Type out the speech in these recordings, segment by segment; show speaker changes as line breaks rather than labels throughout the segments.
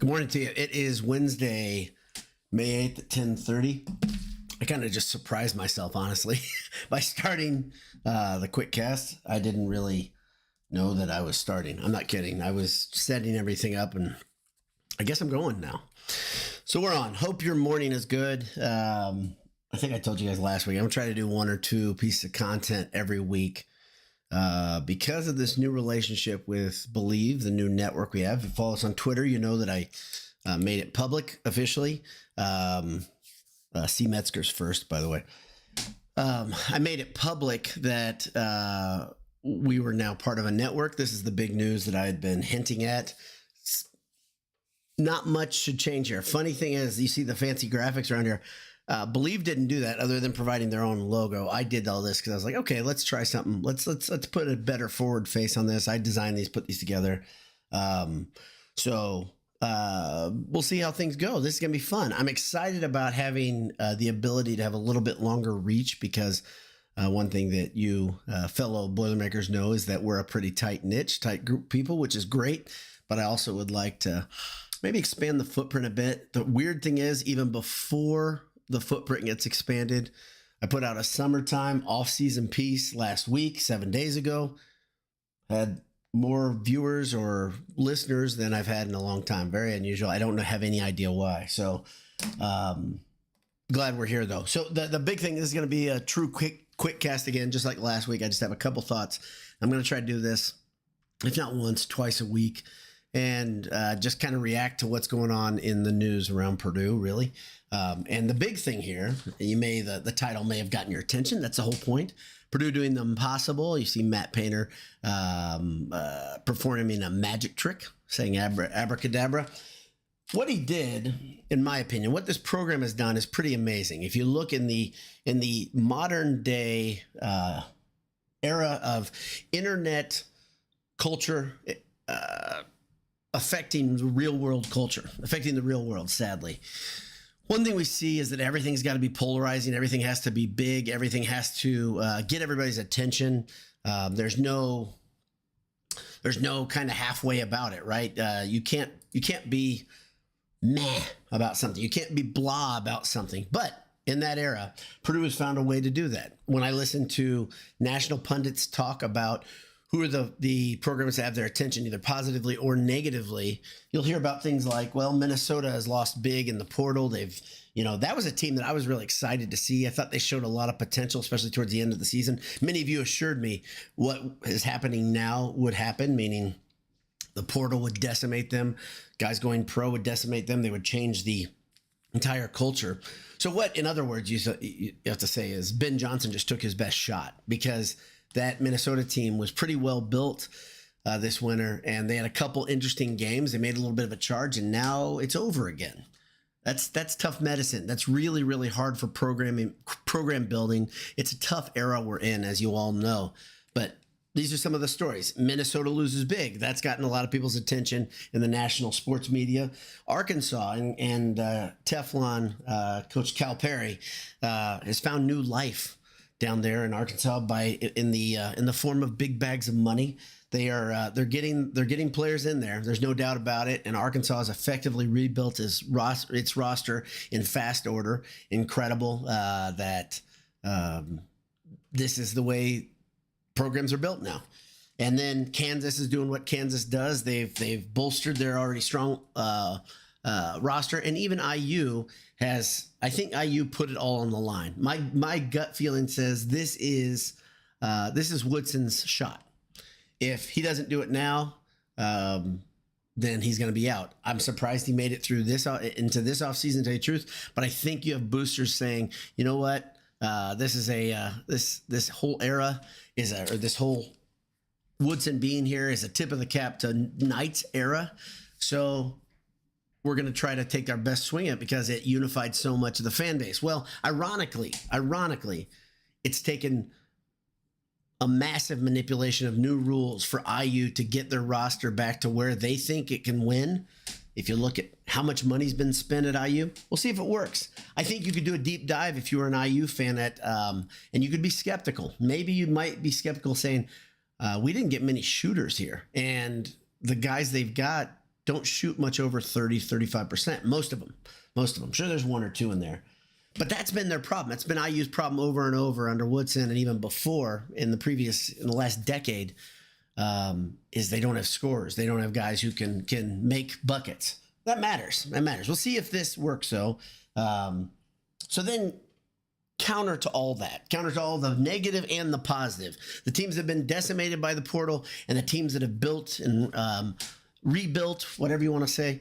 Good morning to you. It is Wednesday, May 8th at 10:30. I kind of just surprised myself, honestly, by starting the QuickCast. I didn't really know that I was starting. I'm not kidding. I was setting everything up, and I guess I'm going now. So we're on. Hope your morning is good. I think I told you guys last week, I'm going to try to do one or two pieces of content every week. Because of this new relationship with Believe, the new network we have. If you follow us on Twitter, you know that I made it public officially. C. Metzger's first, by the way. I made it public that we were now part of a network. This is the big news that I had been hinting at. Not much should change here. Funny thing is, you see the fancy graphics around here. Believe didn't do that other than providing their own logo. I did all this because I was like, okay, let's try something. Let's put a better forward face on this. I designed these, put these together. So we'll see how things go. This is going to be fun. I'm excited about having the ability to have a little bit longer reach because one thing that you fellow Boilermakers know is that we're a pretty tight niche, tight group of people, which is great. But I also would like to maybe expand the footprint a bit. The weird thing is, even before the footprint gets expanded, I put out a summertime off-season piece last week, 7 days ago. Had more viewers or listeners than I've had in a long time. Very unusual. I don't have any idea why. So glad we're here, though. So the big thing is going to be a true quick cast again, just like last week. I just have a couple thoughts. I'm going to try to do this, if not once, twice a week, and just kind of react to what's going on in the news around Purdue, really. And the big thing here, the title may have gotten your attention. That's the whole point. Purdue doing the impossible. You see Matt Painter performing a magic trick, saying abracadabra. What he did, in my opinion, what this program has done is pretty amazing. If you look in the modern day era of internet culture, affecting the real world culture, affecting the real world, sadly. One thing we see is that everything's got to be polarizing. Everything has to be big. Everything has to get everybody's attention. There's no kind of halfway about it, right? You can't be meh about something. You can't be blah about something. But in that era, Purdue has found a way to do that. When I listen to national pundits talk about who are the programs that have their attention either positively or negatively, you'll hear about things like, well, Minnesota has lost big in the portal. That was a team that I was really excited to see. I thought they showed a lot of potential, especially towards the end of the season. Many of you assured me what is happening now would happen, meaning the portal would decimate them. Guys going pro would decimate them. They would change the entire culture. So what, in other words, you have to say is Ben Johnson just took his best shot, because that Minnesota team was pretty well built this winter, and they had a couple interesting games. They made a little bit of a charge, and now it's over again. That's tough medicine. That's really, really hard for program building. It's a tough era we're in, as you all know. But these are some of the stories. Minnesota loses big. That's gotten a lot of people's attention in the national sports media. Arkansas and Teflon coach Cal Perry has found new life down there in Arkansas in the form of big bags of money. They're getting players in there. There's no doubt about it. And Arkansas has effectively rebuilt its roster in fast order. Incredible that this is the way programs are built now. And then Kansas is doing what Kansas does. They've bolstered their already strong roster, and even IU has. I think IU put it all on the line. My gut feeling says this is Woodson's shot. If he doesn't do it now, then he's going to be out. I'm surprised he made it through into this offseason, to tell you the truth. But I think you have boosters saying, you know what, this is this whole era this whole Woodson being here is a tip of the cap to Knight's era. So we're going to try to take our best swing at it because it unified so much of the fan base. Well, ironically, it's taken a massive manipulation of new rules for IU to get their roster back to where they think it can win. If you look at how much money's been spent at IU, we'll see if it works. I think you could do a deep dive if you were an IU fan and you could be skeptical. Maybe you might be skeptical saying, we didn't get many shooters here. And the guys they've got don't shoot much over 30-35%. Most of them. Sure, there's one or two in there. But that's been their problem. That's been IU's problem over and over under Woodson, and even before in the last decade, is they don't have scorers. They don't have guys who can make buckets. That matters. We'll see if this works, though. So then counter to all the negative and the positive, the teams that have been decimated by the portal and the teams that have built and rebuilt, whatever you want to say,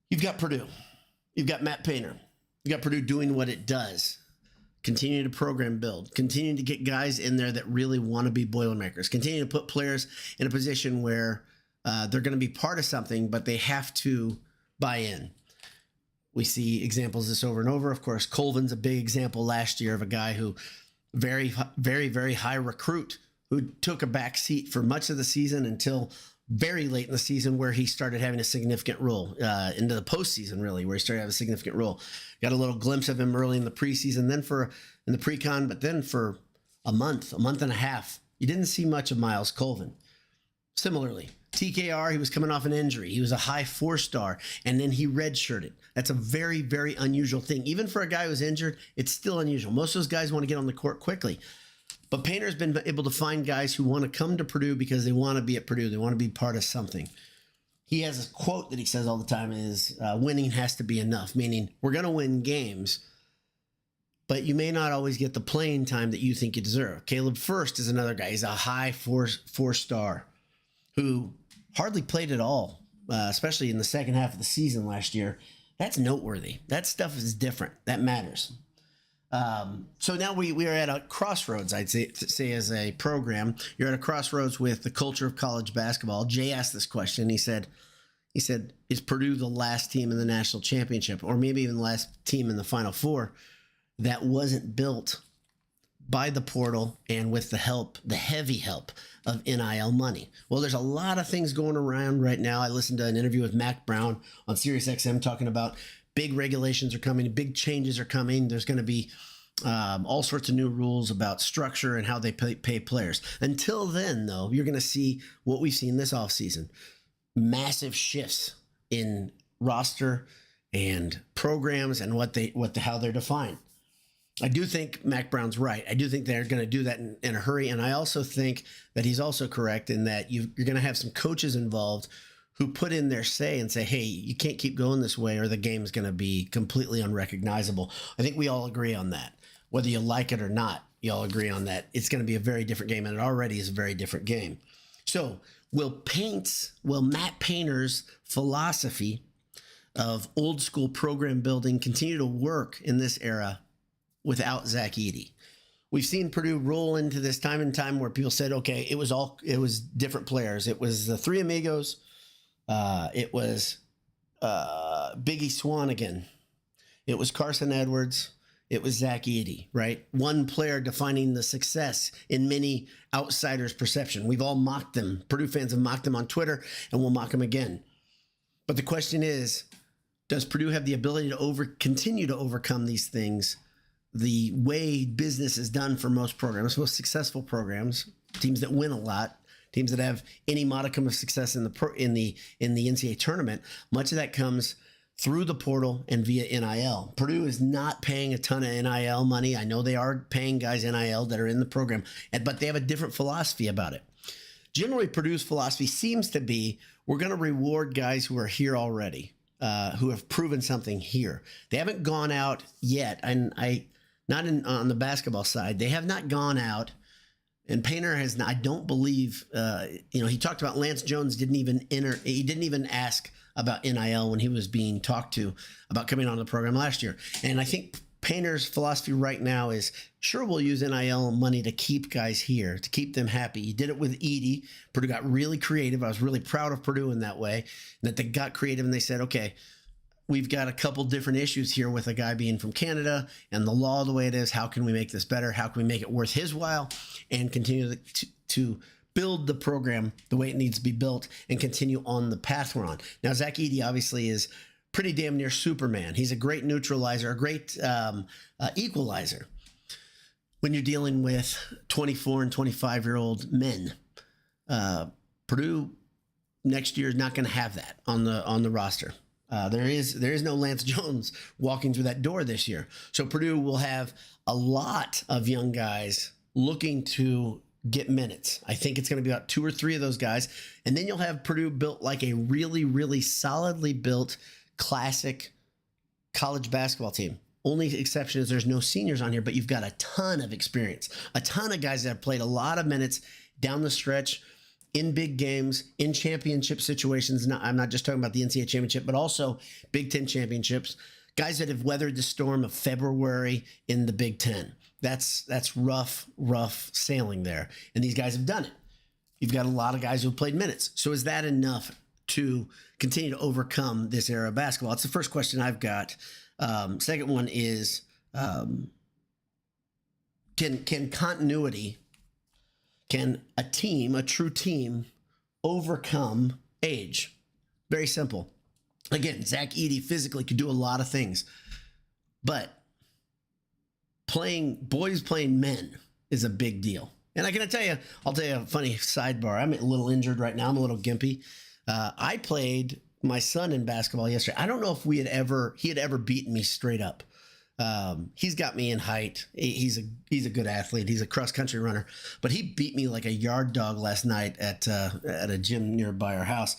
you've got Purdue. You've got Matt Painter. You got Purdue doing what it does. Continue to program build. Continue to get guys in there that really want to be Boilermakers. Continue to put players in a position where they're going to be part of something, but they have to buy in. We see examples of this over and over. Of course, Colvin's a big example last year of a guy who very, very, very high recruit who took a back seat for much of the season until very late in the season where he started having a significant role into the postseason, really, where he started having a significant role. Got a little glimpse of him early in the preseason, then in the pre-con, but then for a month and a half, you didn't see much of Miles Colvin. Similarly, TKR, he was coming off an injury. He was a high 4-star, and then he redshirted. That's a very, very unusual thing. Even for a guy who's injured, it's still unusual. Most of those guys want to get on the court quickly. But Painter's been able to find guys who want to come to Purdue because they want to be at Purdue. They want to be part of something. He has a quote that he says all the time is, winning has to be enough, meaning we're going to win games, but you may not always get the playing time that you think you deserve. Caleb First is another guy. He's a high 4-star who hardly played at all, especially in the second half of the season last year. That's noteworthy. That stuff is different. That matters. So now we are at a crossroads, I'd say as a program. You're at a crossroads with the culture of college basketball. Jay asked this question. He said, is Purdue the last team in the national championship, or maybe even the last team in the Final Four that wasn't built by the portal and with the heavy help of NIL money? Well, there's a lot of things going around right now. I listened to an interview with Mac Brown on SiriusXM talking about big regulations are coming, big changes are coming. There's going to be all sorts of new rules about structure and how they pay players. Until then, though, you're going to see what we've seen this offseason. Massive shifts in roster and programs and how they're defined. I do think Mac Brown's right. I do think they're going to do that in a hurry. And I also think that he's also correct in that you're going to have some coaches involved who put in their say and say, hey, you can't keep going this way or the game's going to be completely unrecognizable. I think we all agree on that. Whether you like it or not, you all agree on that. It's going to be a very different game, and it already is a very different game. So will Matt Painter's philosophy of old school program building continue to work in this era without Zach Edey? We've seen Purdue roll into this time and time where people said, okay, it was different players. It was the Three Amigos. It was Biggie Swanigan. It was Carson Edwards. It was Zach Edey, right? One player defining the success in many outsiders' perception. We've all mocked them. Purdue fans have mocked them on Twitter, and we'll mock them again. But the question is, does Purdue have the ability to continue to overcome these things the way business is done for most programs, most successful programs, teams that win a lot, teams that have any modicum of success in the NCAA tournament? Much of that comes through the portal and via NIL. Purdue is not paying a ton of NIL money. I know they are paying guys NIL that are in the program, but they have a different philosophy about it. Generally, Purdue's philosophy seems to be, we're going to reward guys who are here already, who have proven something here. They haven't gone out yet, and on the basketball side, they have not gone out. And Painter has not, I don't believe, he talked about Lance Jones didn't even ask about NIL when he was being talked to about coming on the program last year. And I think Painter's philosophy right now is, sure, we'll use NIL money to keep guys here, to keep them happy. He did it with Edey. Purdue got really creative. I was really proud of Purdue in that way, that they got creative and they said, okay, we've got a couple different issues here with a guy being from Canada and the law the way it is. How can we make this better? How can we make it worth his while and continue to build the program the way it needs to be built and continue on the path we're on? Now, Zach Edey obviously is pretty damn near Superman. He's a great neutralizer, a great equalizer when you're dealing with 24 and 25-year-old men. Purdue next year is not going to have that on the roster. There is no Lance Jones walking through that door this year. So Purdue will have a lot of young guys looking to get minutes. I think it's going to be about 2 or 3 of those guys. And then you'll have Purdue built like a really, really solidly built classic college basketball team. Only exception is there's no seniors on here, but you've got a ton of experience, a ton of guys that have played a lot of minutes down the stretch in big games, in championship situations. I'm not just talking about the NCAA championship, but also Big Ten championships. Guys that have weathered the storm of February in the Big Ten. That's rough sailing there. And these guys have done it. You've got a lot of guys who have played minutes. So is that enough to continue to overcome this era of basketball? It's the first question I've got. Second one is, can continuity, can a team, a true team, overcome age? Very simple. Again, Zach Edey physically could do a lot of things, but boys playing men is a big deal. And I'll tell you a funny sidebar. I'm a little injured right now. I'm a little gimpy. I played my son in basketball yesterday. I don't know if he had ever beaten me straight up. He's got me in height. He's a good athlete. He's a cross country runner, but he beat me like a yard dog last night at a gym nearby our house.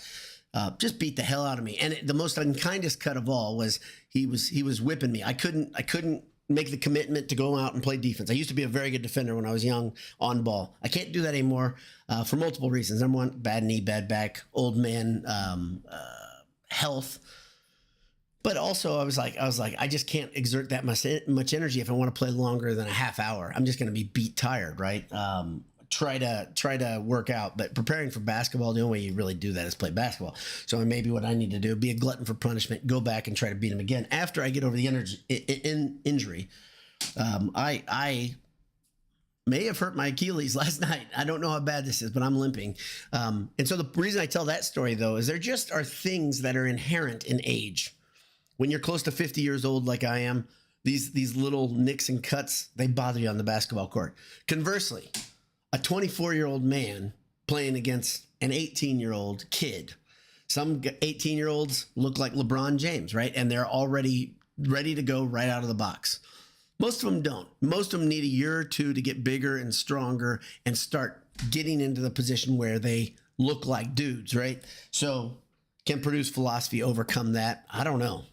Just beat the hell out of me. And the most unkindest cut of all was he was whipping me. I couldn't make the commitment to go out and play defense. I used to be a very good defender when I was young on ball. I can't do that anymore for multiple reasons. Number one, bad knee, bad back, old man, health. But also I was like, I just can't exert that much energy if I want to play longer than a half hour. I'm just going to be beat tired, right? Try to work out, but preparing for basketball, the only way you really do that is play basketball. So maybe what I need to do, be a glutton for punishment, go back and try to beat him again after I get over the injury. I may have hurt my Achilles last night. I don't know how bad this is, but I'm limping. And so the reason I tell that story though, is there just are things that are inherent in age. When you're close to 50 years old, like I am, these little nicks and cuts, they bother you on the basketball court. Conversely, a 24-year-old man playing against an 18-year-old kid. Some 18-year-olds look like LeBron James, right? And they're already ready to go right out of the box. Most of them don't. Most of them need a year or two to get bigger and stronger and start getting into the position where they look like dudes, right? So can Purdue's philosophy overcome that? I don't know.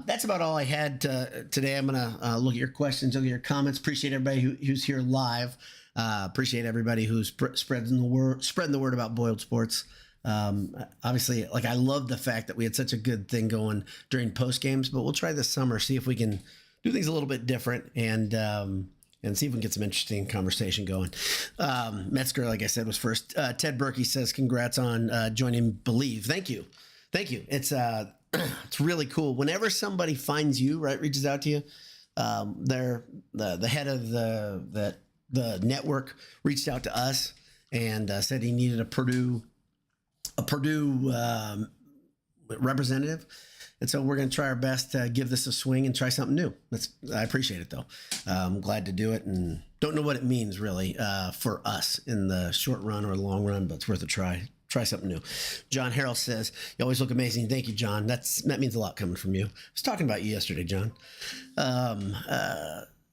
That's about all I had today. I'm going to look at your questions, look at your comments. Appreciate everybody who's here live. Appreciate everybody who's spreading the word about Boiled Sports. Obviously, I love the fact that we had such a good thing going during post games, but we'll try this summer, see if we can do things a little bit different and see if we can get some interesting conversation going. Metzger, like I said, was first. Ted Berkey says, congrats on joining Believe. Thank you. It's really cool. Whenever somebody finds you, right, reaches out to you, they're the head of the network reached out to us and said he needed a Purdue representative. And so we're going to try our best to give this a swing and try something new. I appreciate it, though. I'm glad to do it and don't know what it means, really, for us in the short run or long run, but it's worth a try. Try something new. John Harrell says, you always look amazing. Thank you, John. That means a lot coming from you. I was talking about you yesterday, John.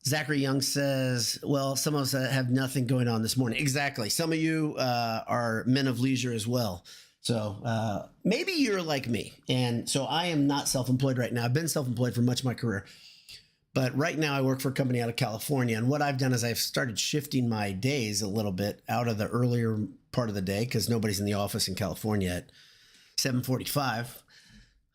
Zachary Young says, well, some of us have nothing going on this morning. Exactly. Some of you are men of leisure as well. So maybe you're like me. And so I am not self-employed right now. I've been self-employed for much of my career. But right now I work for a company out of California. And what I've done is I've started shifting my days a little bit out of the earlier part of the day because nobody's in the office in California at 7:45.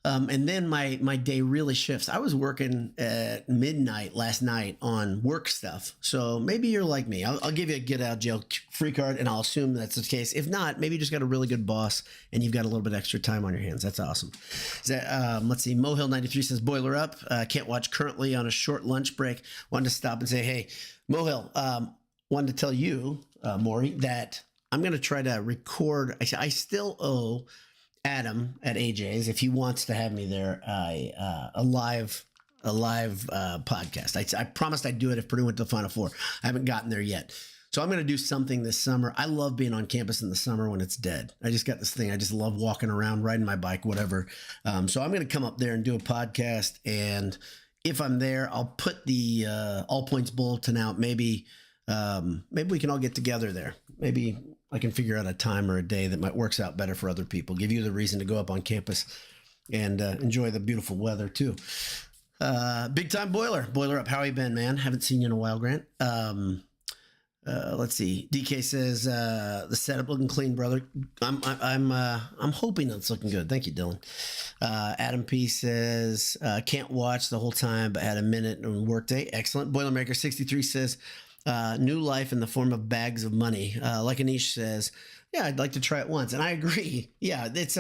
And then my day really shifts. I was working at midnight last night on work stuff. So maybe you're like me. I'll give you a get out of jail free card, and I'll assume that's the case. If not, maybe you just got a really good boss and you've got a little bit extra time on your hands. That's awesome. Let's see. Mohill93 says, boiler up. Can't watch currently on a short lunch break. Wanted to stop and say, hey, Mohill, wanted to tell you, Maury, that I'm going to try to record. I still owe Adam at AJ's, if he wants to have me there, a live podcast. I promised I'd do it if Purdue went to the Final Four. I haven't gotten there yet. So I'm going to do something this summer. I love being on campus in the summer when it's dead. I just got this thing. I just love walking around, riding my bike, whatever. So I'm going to come up there and do a podcast. And if I'm there, I'll put the All Points Bulletin out. Maybe we can all get together there. Maybe I can figure out a time or a day that might works out better for other people. Give you the reason to go up on campus and enjoy the beautiful weather too. Big time Boiler up. How you been, man? Haven't seen you in a while, Grant. Let's see. DK says the setup looking clean, brother. I'm hoping it's looking good. Thank you, Dylan. Adam P says can't watch the whole time, but had a minute on workday. Excellent. Boilermaker 63 says new life in the form of bags of money. Like Anish says, yeah, I'd like to try it once, and I agree. Yeah, it's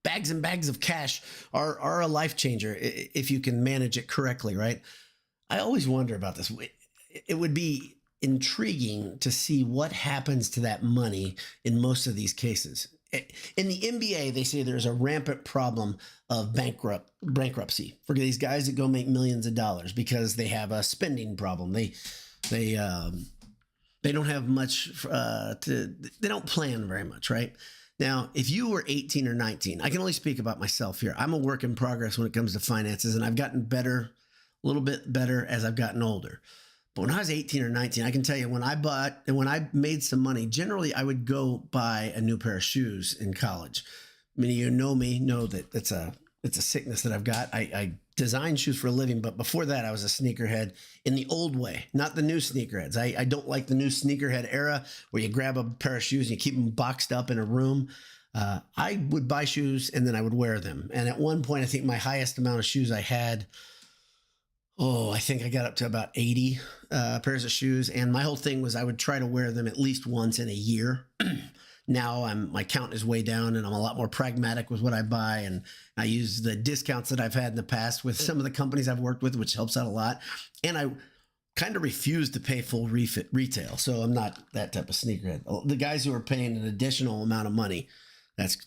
bags and bags of cash are a life changer if you can manage it correctly, right? I always wonder about this. It would be intriguing to see what happens to that money in most of these cases. In the NBA, they say there's a rampant problem of bankruptcy for these guys that go make millions of dollars because they have a spending problem. They don't have much they don't plan very much, right? Now, if you were 18 or 19, I can only speak about myself here. I'm a work in progress when it comes to finances, and I've gotten better, a little bit better as I've gotten older. But when I was 18 or 19, I can tell you when I made some money, generally I would go buy a new pair of shoes in college. Many of you know me, know that it's a sickness that I've got. I design shoes for a living, but before that I was a sneakerhead in the old way, not the new sneakerheads. I don't like the new sneakerhead era where you grab a pair of shoes and you keep them boxed up in a room. I would buy shoes and then I would wear them. And at one point, I think my highest amount of shoes I had, I think I got up to about 80 pairs of shoes. And my whole thing was I would try to wear them at least once in a year. Now my count is way down and I'm a lot more pragmatic with what I buy. And I use the discounts that I've had in the past with some of the companies I've worked with, which helps out a lot. And I kind of refuse to pay full retail. So I'm not that type of sneakerhead. The guys who are paying an additional amount of money, that's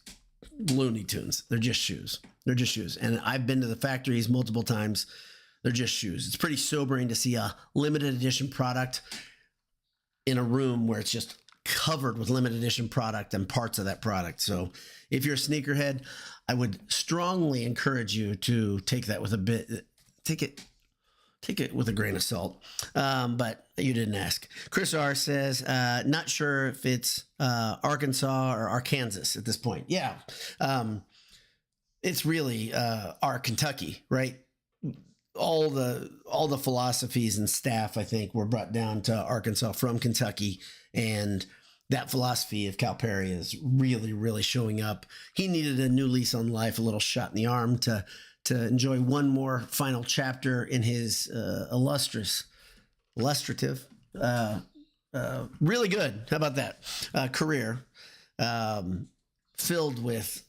Looney Tunes. They're just shoes. They're just shoes. And I've been to the factories multiple times. They're just shoes. It's pretty sobering to see a limited edition product in a room where it's just covered with limited edition product and parts of that product. So if you're a sneakerhead, I would strongly encourage you to take that with take it with a grain of salt. But you didn't ask. Chris R says, not sure if it's Arkansas or Arkansas at this point. Yeah. It's really our Kentucky, right? All the philosophies and staff, I think, were brought down to Arkansas from Kentucky. And that philosophy of Calipari is really, really showing up. He needed a new lease on life, a little shot in the arm to enjoy one more final chapter in his illustrative, really good. How about that? Career filled with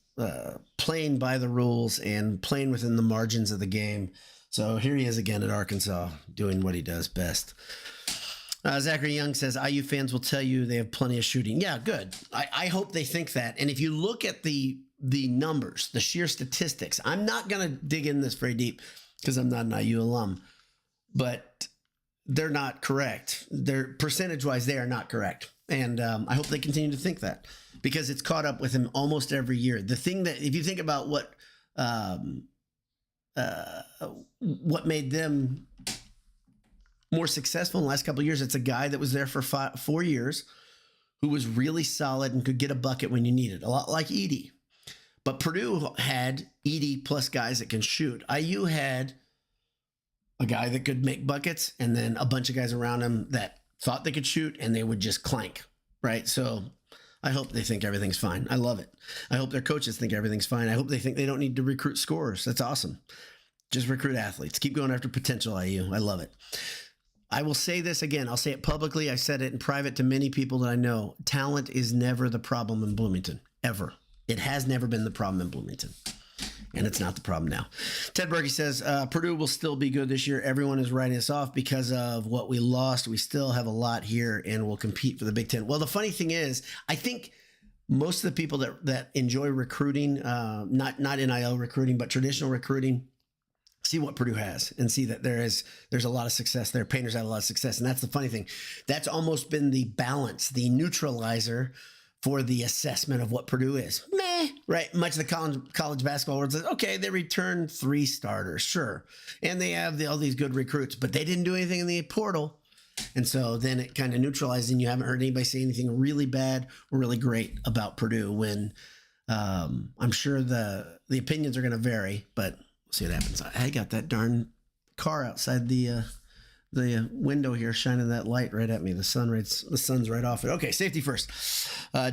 playing by the rules and playing within the margins of the game. So here he is again at Arkansas doing what he does best. Zachary Young says, IU fans will tell you they have plenty of shooting. Yeah, good. I hope they think that. And if you look at the numbers, the sheer statistics, I'm not going to dig in this very deep because I'm not an IU alum, but they're not correct. They're percentage-wise, they are not correct. And I hope they continue to think that because it's caught up with him almost every year. The thing that, if you think about what made them more successful in the last couple of years, it's a guy that was there for 4 years who was really solid and could get a bucket when you needed, a lot like Edey. But Purdue had Edey plus guys that can shoot. IU had a guy that could make buckets and then a bunch of guys around him that thought they could shoot and they would just clank, right? So I hope they think everything's fine. I love it. I hope their coaches think everything's fine. I hope they think they don't need to recruit scorers. That's awesome. Just recruit athletes. Keep going after potential, IU. I love it. I will say this again. I'll say it publicly. I said it in private to many people that I know. Talent is never the problem in Bloomington, ever. It has never been the problem in Bloomington, and it's not the problem now. Ted Berkey says, Purdue will still be good this year. Everyone is writing us off because of what we lost. We still have a lot here and will compete for the Big Ten. Well, the funny thing is, I think most of the people that enjoy recruiting, not NIL recruiting, but traditional recruiting, see what Purdue has and see that there's a lot of success there. Painter's had a lot of success. And that's the funny thing. That's almost been the balance, the neutralizer for the assessment of what Purdue is. Meh, right? Much of the college basketball world says, okay, they returned 3 starters, sure. And they have all these good recruits, but they didn't do anything in the portal. And so then it kind of neutralizes, and you haven't heard anybody say anything really bad or really great about Purdue, when I'm sure the opinions are going to vary, but we'll see what happens. I got that darn car outside the window here shining that light right at me. The sun's right off it. Okay, safety first.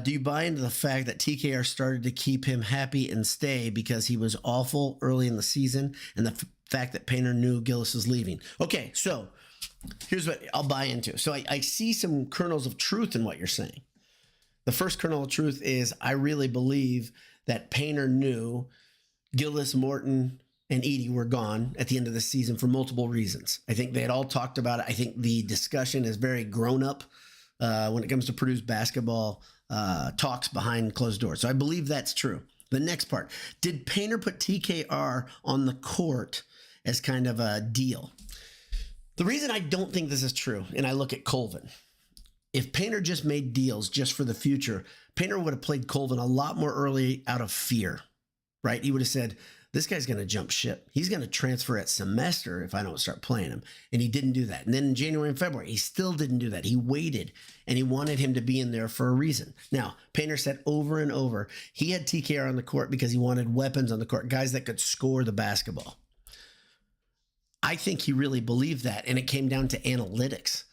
Do you buy into the fact that TKR started to keep him happy and stay because he was awful early in the season, and the fact that Painter knew Gillis was leaving? Okay, so here's what I'll buy into. So I see some kernels of truth in what you're saying. The first kernel of truth is I really believe that Painter knew Gillis, Morton, and Edey were gone at the end of the season for multiple reasons. I think they had all talked about it. I think the discussion is very grown up when it comes to Purdue's basketball talks behind closed doors. So I believe that's true. The next part, did Painter put TKR on the court as kind of a deal? The reason I don't think this is true, and I look at Colvin, if Painter just made deals just for the future, Painter would have played Colvin a lot more early out of fear, right? He would have said, this guy's going to jump ship. He's going to transfer at semester if I don't start playing him. And he didn't do that. And then in January and February, he still didn't do that. He waited, and he wanted him to be in there for a reason. Now, Painter said over and over, he had TKR on the court because he wanted weapons on the court, guys that could score the basketball. I think he really believed that, and it came down to analytics.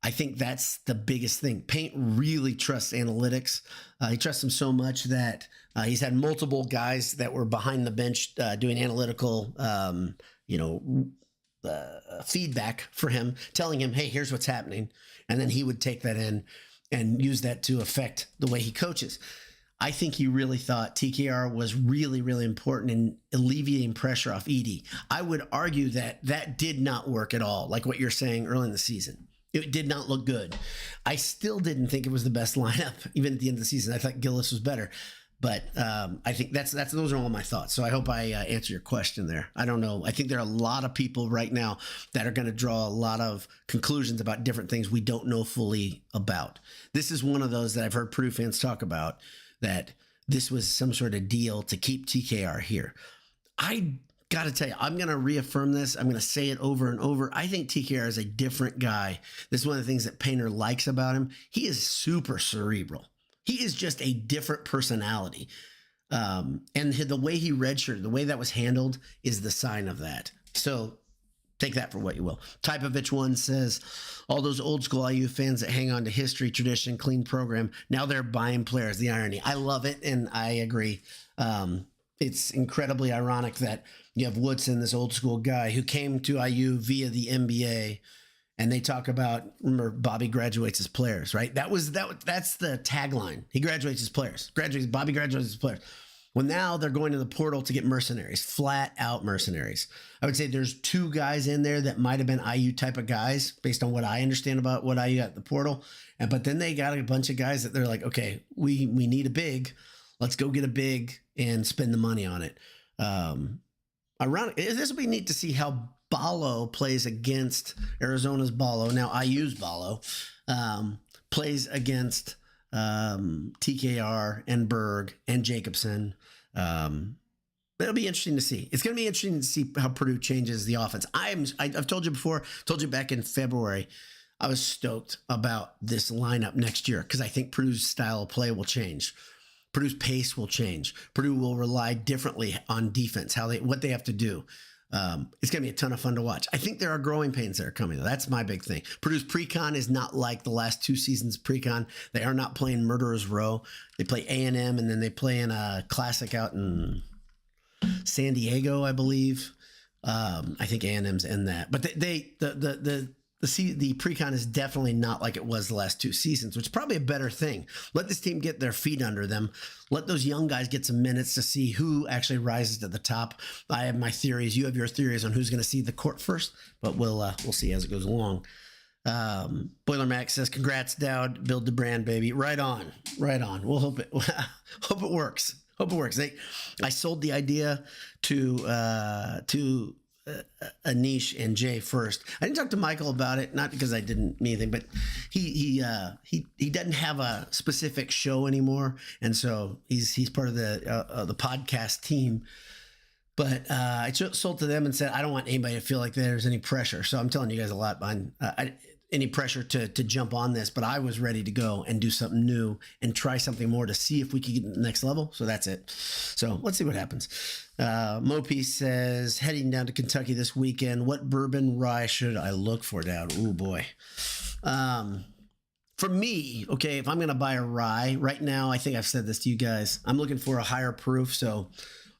I think that's the biggest thing. Paint really trusts analytics. He trusts them so much that he's had multiple guys that were behind the bench doing analytical, feedback for him, telling him, hey, here's what's happening. And then he would take that in and use that to affect the way he coaches. I think he really thought TKR was really, really important in alleviating pressure off Edey. I would argue that that did not work at all, like what you're saying early in the season. It did not look good. I still didn't think it was the best lineup, even at the end of the season. I thought Gillis was better. But I think those are all my thoughts. So I hope I answer your question there. I don't know. I think there are a lot of people right now that are going to draw a lot of conclusions about different things we don't know fully about. This is one of those that I've heard Purdue fans talk about, that this was some sort of deal to keep TKR here. I got to tell you, I'm going to reaffirm this. I'm going to say it over and over. I think TKR is a different guy. This is one of the things that Painter likes about him. He is super cerebral. He is just a different personality. And the way he redshirted, the way that was handled is the sign of that. So take that for what you will. Typovich one says, all those old school IU fans that hang on to history, tradition, clean program, now they're buying players. The irony. I love it, and I agree. It's incredibly ironic that you have Woodson, this old school guy who came to IU via the NBA, and they talk about, remember, Bobby graduates his players, right? That's the tagline. He graduates his players. Bobby graduates his players. Well, now they're going to the portal to get mercenaries, flat out mercenaries. I would say there's 2 guys in there that might have been IU type of guys based on what I understand about what IU got at the portal. But then they got a bunch of guys that they're like, okay, we need a big. Let's go get a big and spend the money on it. Ironic. This will be neat to see how Ballo plays against Arizona's Ballo. Now IU's Ballo plays against TKR and Berg and Jacobson. It'll be interesting to see. It's going to be interesting to see how Purdue changes the offense. I've told you before, told you back in February, I was stoked about this lineup next year because I think Purdue's style of play will change. Purdue's pace will change. Purdue will rely differently on defense, what they have to do. It's going to be a ton of fun to watch. I think there are growing pains that are coming. That's my big thing. Purdue's pre-con is not like the last 2 seasons pre-con. They are not playing Murderers Row. They play A&M, and then they play in a classic out in San Diego, I believe. I think A&M's in that. But the pre-con is definitely not like it was the last 2 seasons, which is probably a better thing. Let this team get their feet under them. Let those young guys get some minutes to see who actually rises to the top. I have my theories. You have your theories on who's going to see the court first, but we'll see as it goes along. Boiler Max says, "Congrats, Dowd. Build the brand, baby. Right on, right on. We'll hope it hope it works. Hope it works." I sold the idea to a niche in Jay first. I didn't talk to Michael about it, not because I didn't mean anything, but he doesn't have a specific show anymore, and so he's part of the podcast team. But I sold to them and said I don't want anybody to feel like there's any pressure. So I'm telling you guys a lot behind any pressure to jump on this, but I was ready to go and do something new and try something more to see if we could get to the next level. So that's it. So let's see what happens. Mopi says, heading down to Kentucky this weekend, what bourbon rye should I look for down? Oh boy. For me, okay, if I'm going to buy a rye right now, I think I've said this to you guys, I'm looking for a higher proof. So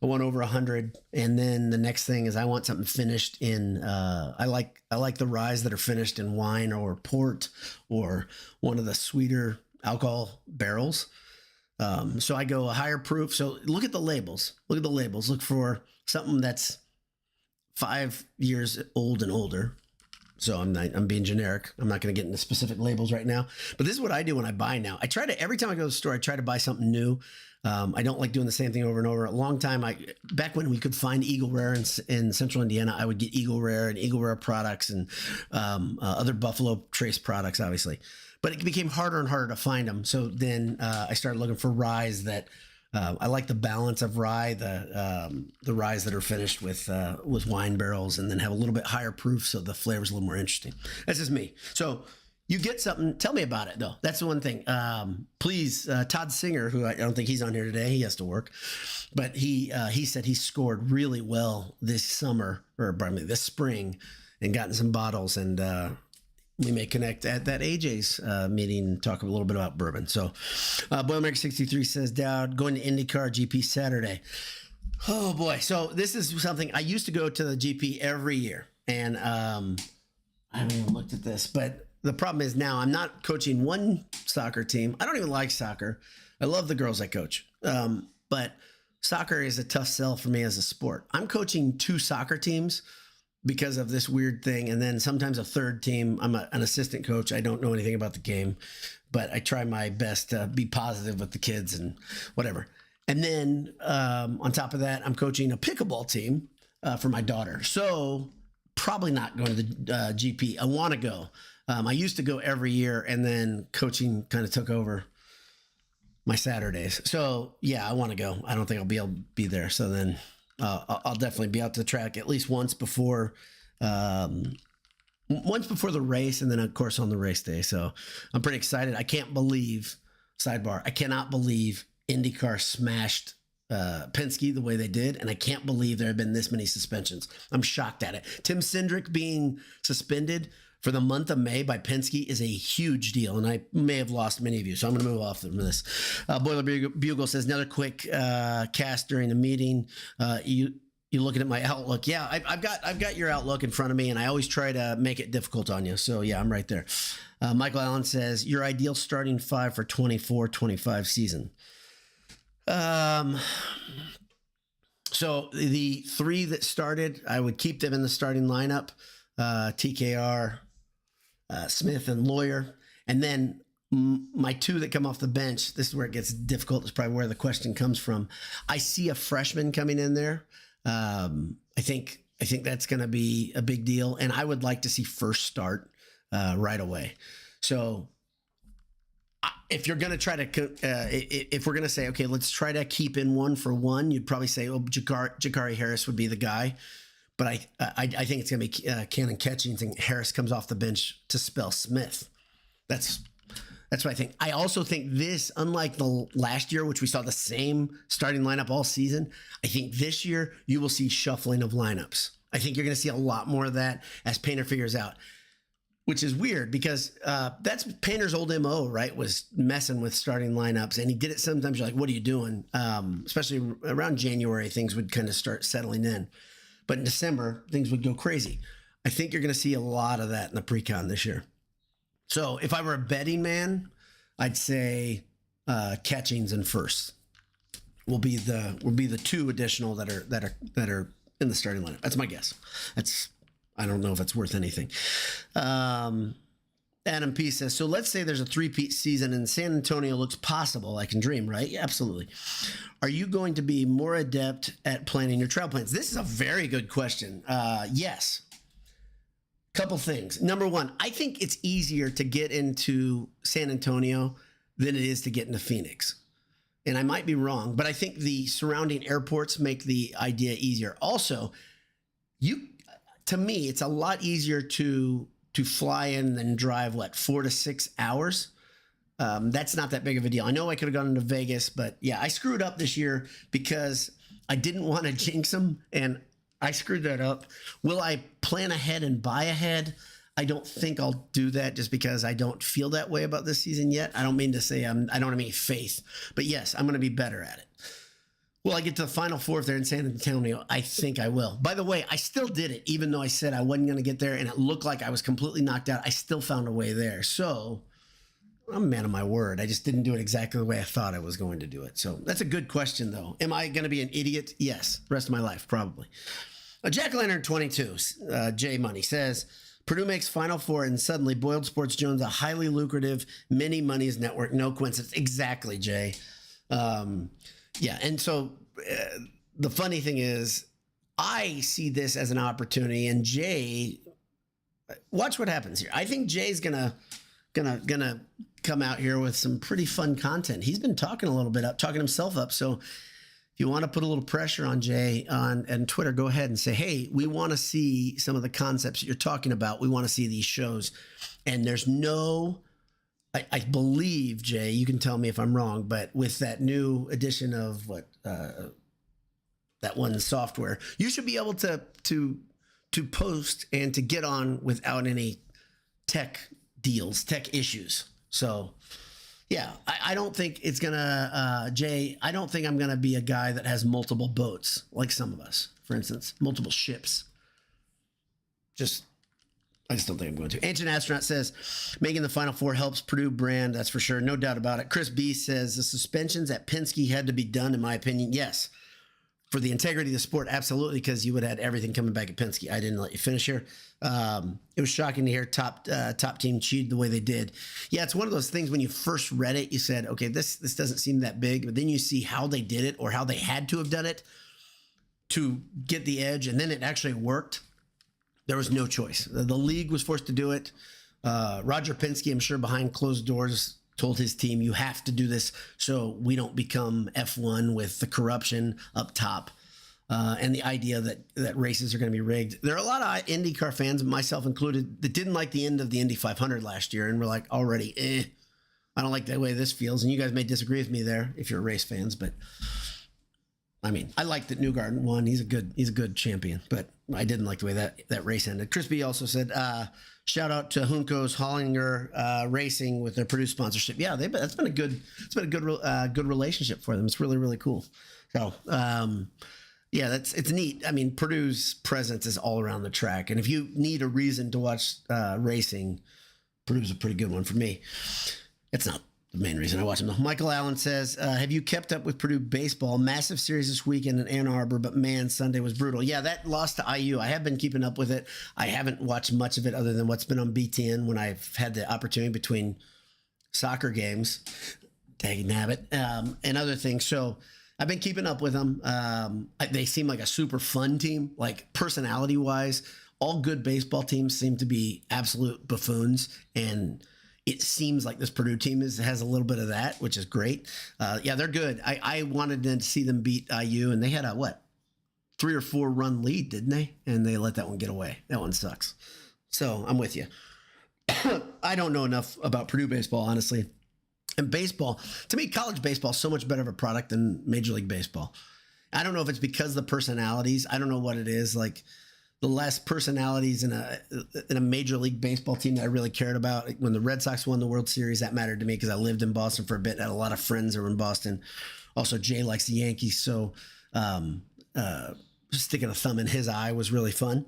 I want over 100. And then the next thing is I want something finished in, I like the ryes that are finished in wine or port or one of the sweeter alcohol barrels. So I go a higher proof. So look at the labels. Look at the labels. Look for something that's 5 years old and older. So I'm being generic. I'm not going to get into specific labels right now. But this is what I do when I buy now. Every time I go to the store, I try to buy something new. I don't like doing the same thing over and over. A long time, back when we could find Eagle Rare in Central Indiana, I would get Eagle Rare and Eagle Rare products and other Buffalo Trace products, obviously. But it became harder and harder to find them. So then I started looking for ryes that I like the balance of rye, the ryes that are finished with wine barrels and then have a little bit higher proof, so the flavor's a little more interesting. That's just me. So you get something, tell me about it though. That's the one thing. Please, Todd Singer, who I don't think he's on here today, he has to work, but he said he scored really well this summer, or pardon me, this spring, and gotten some bottles, and we may connect at that AJ's meeting, talk a little bit about bourbon. So Boilermaker63 says, Dowd, going to IndyCar GP Saturday. Oh boy. So this is something I used to go to the GP every year, and I haven't even looked at this, but the problem is now I'm not coaching one soccer team. I don't even like soccer. I love the girls I coach. But soccer is a tough sell for me as a sport. I'm coaching 2 soccer teams because of this weird thing. And then sometimes a third team. I'm an assistant coach. I don't know anything about the game, but I try my best to be positive with the kids and whatever. And then on top of that, I'm coaching a pickleball team for my daughter. So probably not going to the GP. I want to go. I used to go every year, and then coaching kind of took over my Saturdays. So yeah, I want to go. I don't think I'll be able to be there. So then I'll definitely be out to the track at least once before the race, and then of course on the race day. So I'm pretty excited. I can't believe, sidebar, I cannot believe IndyCar smashed Penske the way they did, and I can't believe there have been this many suspensions. I'm shocked at it. Tim Cindric being suspended for the month of May by Penske is a huge deal, and I may have lost many of you, so I'm going to move off from this. Boiler Bugle says, another quick cast during the meeting. You looking at my Outlook? Yeah, I've got your Outlook in front of me, and I always try to make it difficult on you. So yeah, I'm right there. Michael Allen says, your ideal starting 5 for 24-25 season. So the 3 that started, I would keep them in the starting lineup. TKR, Smith, and Lawyer. And then my 2 that come off the bench, this is where it gets difficult. It's probably where the question comes from. I see a freshman coming in there. I think that's going to be a big deal. And I would like to see first start right away. So if you're going to try to, if we're going to say, okay, let's try to keep in 1 for 1, you'd probably say, oh, Jakari Harris would be the guy. But I think it's going to be Cannon Catchings, and Harris comes off the bench to spell Smith. That's what I think. I also think this, unlike the last year, which we saw the same starting lineup all season, I think this year you will see shuffling of lineups. I think you're going to see a lot more of that as Painter figures out, which is weird because that's Painter's old MO, right? Was messing with starting lineups, and he did it sometimes. You're like, what are you doing? Especially around January, things would kind of start settling in. But in December, things would go crazy. I think you're going to see a lot of that in the pre-con this year. So if I were a betting man, I'd say Catchings and first will be the 2 additional that are in the starting lineup. That's my guess. I don't know if it's worth anything. Adam P says, so let's say there's a three-peat season and San Antonio looks possible. I can dream, right? Yeah, absolutely. Are you going to be more adept at planning your travel plans? This is a very good question. Yes. Couple things. Number one, I think it's easier to get into San Antonio than it is to get into Phoenix. And I might be wrong, but I think the surrounding airports make the idea easier. Also, to me, it's a lot easier to fly in and drive, 4 to 6 hours. That's not that big of a deal. I know I could have gone into Vegas, but yeah, I screwed up this year because I didn't want to jinx them, and I screwed that up. Will I plan ahead and buy ahead? I don't think I'll do that just because I don't feel that way about this season yet. I don't mean to say I don't have any faith, but yes, I'm going to be better at it. Will I get to the Final Four if they're in San Antonio? I think I will. By the way, I still did it, even though I said I wasn't going to get there and it looked like I was completely knocked out. I still found a way there. So I'm a man of my word. I just didn't do it exactly the way I thought I was going to do it. So that's a good question, though. Am I going to be an idiot? Yes. The rest of my life, probably. Jack Lantern 22, J Money says, Purdue makes Final Four and suddenly Boiled Sports Jones a highly lucrative many monies network. No coincidence. Exactly, Jay. Yeah, and so the funny thing is, I see this as an opportunity, and Jay, watch what happens here. I think Jay's gonna come out here with some pretty fun content. He's been talking a little bit up, talking himself up. So if you want to put a little pressure on Jay on Twitter, go ahead and say, hey, we want to see some of the concepts that you're talking about. We want to see these shows, and there's no. I believe, Jay, you can tell me if I'm wrong, but with that new edition of that one software, you should be able to post and to get on without any tech deals, tech issues. So, yeah, I don't think it's gonna, Jay. I don't think I'm gonna be a guy that has multiple boats like some of us, for instance, multiple ships. I just don't think I'm going to. Ancient Astronaut says, making the Final Four helps Purdue brand. That's for sure. No doubt about it. Chris B says, the suspensions at Penske had to be done, in my opinion. Yes. For the integrity of the sport, absolutely, because you would have had everything coming back at Penske. I didn't let you finish here. It was shocking to hear top team cheated the way they did. Yeah, it's one of those things when you first read it, you said, okay, this doesn't seem that big. But then you see how they did it or how they had to have done it to get the edge, and then it actually worked. There was no choice. The league was forced to do it. Roger Penske, I'm sure behind closed doors, told his team, you have to do this so we don't become F1 with the corruption up top and the idea that races are going to be rigged. There are a lot of IndyCar fans, myself included, that didn't like the end of the Indy 500 last year and were like, already, I don't like the way this feels. And you guys may disagree with me there if you're race fans, but I mean, I like that Newgarden won. He's a good champion, but I didn't like the way that race ended. Chris B also said, shout out to Junko's Hollinger Racing with their Purdue sponsorship. Yeah, it's been a good relationship for them. It's really, really cool. So, yeah, it's neat. I mean, Purdue's presence is all around the track. And if you need a reason to watch racing, Purdue's a pretty good one for me. It's not the main reason I watch them though. Michael Allen says, have you kept up with Purdue baseball? Massive series this weekend in Ann Arbor, but man, Sunday was brutal. Yeah, that loss to IU, I have been keeping up with it. I haven't watched much of it other than what's been on BTN when I've had the opportunity between soccer games, dang nabbit, and other things. So I've been keeping up with them. They seem like a super fun team, like personality wise. All good baseball teams seem to be absolute buffoons, and it seems like this Purdue team has a little bit of that, which is great. Yeah, they're good. I wanted to see them beat IU, and they had a 3 or 4 run lead, didn't they? And they let that one get away. That one sucks. So I'm with you. I don't know enough about Purdue baseball, honestly. And baseball, to me, college baseball is so much better of a product than Major League Baseball. I don't know if it's because of the personalities. I don't know what it is. Like, the less personalities in a Major League Baseball team that I really cared about. When the Red Sox won the World Series, that mattered to me because I lived in Boston for a bit. I had a lot of friends that were in Boston. Also, Jay likes the Yankees, so sticking a thumb in his eye was really fun.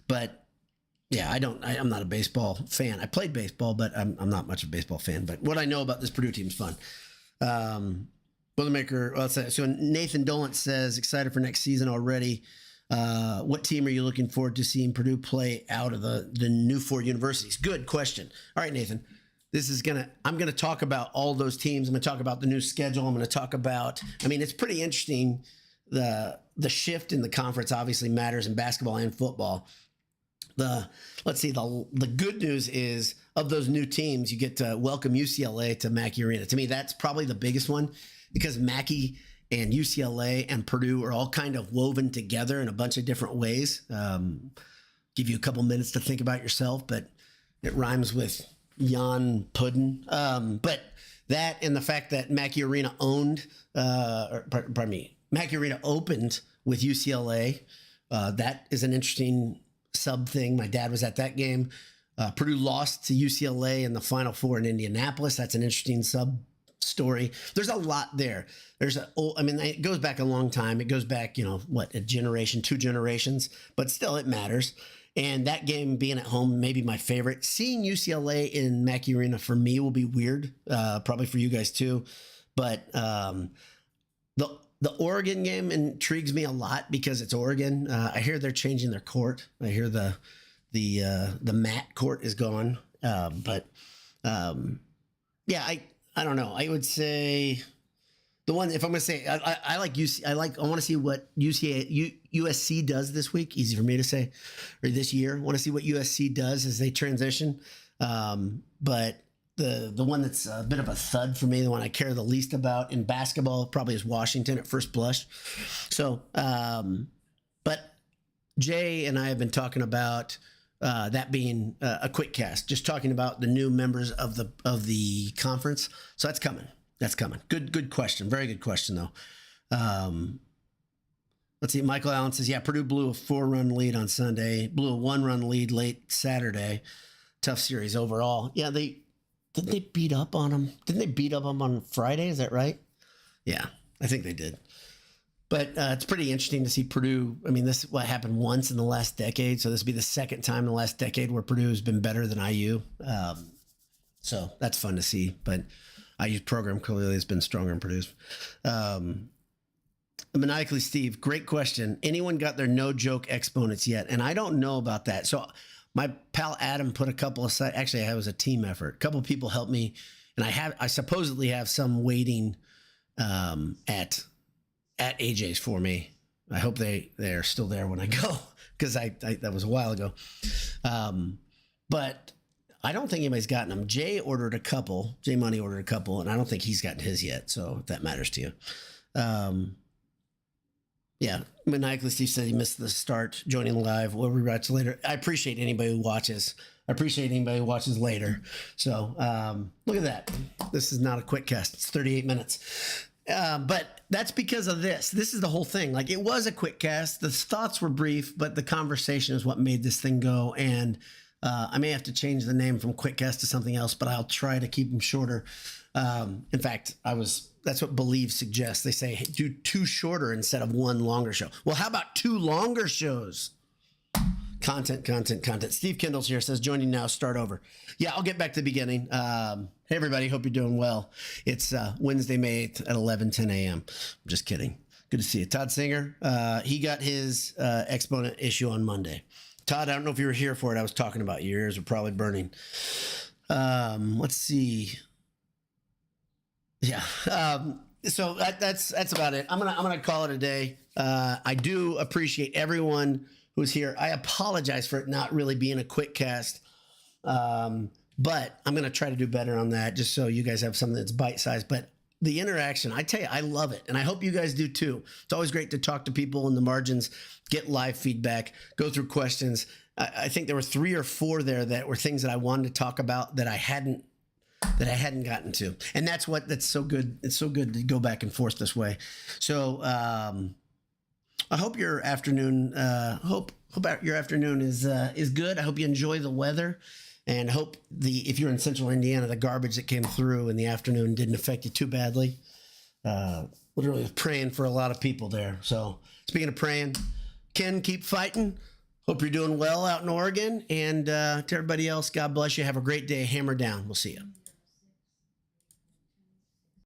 But yeah, I'm not a baseball fan. I played baseball, but I'm not much of a baseball fan. But what I know about this Purdue team is fun. Boilermaker, so Nathan Dolan says, excited for next season already. What team are you looking forward to seeing Purdue play out of the new 4 universities? Good question. All right, Nathan. I'm going to talk about all those teams. I'm going to talk about the new schedule. I'm going to talk about, it's pretty interesting. The shift in the conference obviously matters in basketball and football. The good news is, of those new teams, you get to welcome UCLA to Mackey Arena. To me, that's probably the biggest one, because Mackey and UCLA and Purdue are all kind of woven together in a bunch of different ways. Give you a couple minutes to think about yourself, but it rhymes with Jan Puddin. But that and the fact that Mackey Arena Mackey Arena opened with UCLA. That is an interesting sub thing. My dad was at that game. Purdue lost to UCLA in the Final Four in Indianapolis. That's an interesting sub story. There's a lot there. It goes back a long time. It goes back, a generation, 2 generations, but still it matters. And that game being at home, maybe my favorite. Seeing UCLA in Mackey Arena for me will be weird, probably for you guys too. But the Oregon game intrigues me a lot because it's Oregon. I hear they're changing their court. I hear the mat court is gone. I don't know. I would say the one, if I'm going to say, I like UC. I want to see what USC does this week. Easy for me to say, or this year. I want to see what USC does as they transition. But the one that's a bit of a thud for me, the one I care the least about in basketball, probably is Washington at first blush. So, but Jay and I have been talking about that being a QuickCast, just talking about the new members of the conference. So that's coming. That's coming. Good question. Very good question, though. Let's see. Michael Allen says, yeah, Purdue blew a 4-run lead on Sunday, blew a 1-run lead late Saturday. Tough series overall. Yeah, didn't they beat up on them? Didn't they beat up on them on Friday? Is that right? Yeah, I think they did. But it's pretty interesting to see Purdue. This is what happened once in the last decade. So this will be the second time in the last decade where Purdue has been better than IU. So that's fun to see. But IU's program clearly has been stronger than Purdue's. Maniacally Steve, great question. Anyone got their no joke exponents yet? And I don't know about that. So my pal Adam put a couple of actually, it was a team effort. A couple of people helped me, and I supposedly have some waiting at AJ's for me. I hope they're still there when I go, because I that was a while ago. But I don't think anybody's gotten them. Jay Money ordered a couple, and I don't think he's gotten his yet. So if that matters to you. Yeah, Maniacally Steve said he missed the start, joining live. We'll rewatch later. I appreciate anybody who watches. I appreciate anybody who watches later. So look at that. This is not a quick cast. It's 38 minutes. But that's because of this. This is the whole thing. Like, it was a quick cast. The thoughts were brief, but the conversation is what made this thing go. And I may have to change the name from QuickCast to something else, but I'll try to keep them shorter. In fact, that's what Believe suggests. They say, hey, do 2 shorter instead of 1 longer show. Well, how about 2 longer shows? Content. Steve Kindle's here, says, joining now, start over. Yeah, I'll get back to the beginning. Hey, everybody, hope you're doing well. It's Wednesday, May 8th at 11:10 a.m. I'm just kidding. Good to see you. Todd Singer, he got his exponent issue on Monday. Todd, I don't know if you were here for it. I was talking about you. Your ears are probably burning. Let's see. Yeah. So that's about it. I'm gonna call it a day. I do appreciate everyone who's here. I apologize for it not really being a quick cast, but I'm gonna try to do better on that, just so you guys have something that's bite-sized. But the interaction, I tell you, I love it, and I hope you guys do too. It's always great to talk to people in the margins, get live feedback, go through questions. I think there were 3 or 4 there that were things that I wanted to talk about that I hadn't gotten to. And that's so good. It's so good to go back and forth this way. So I hope your afternoon hope your afternoon is good. I hope you enjoy the weather, and hope if you're in central Indiana, the garbage that came through in the afternoon didn't affect you too badly. Literally praying for a lot of people there. So speaking of praying, Ken, keep fighting. Hope you're doing well out in Oregon. And to everybody else, God bless you. Have a great day. Hammer down. We'll see you.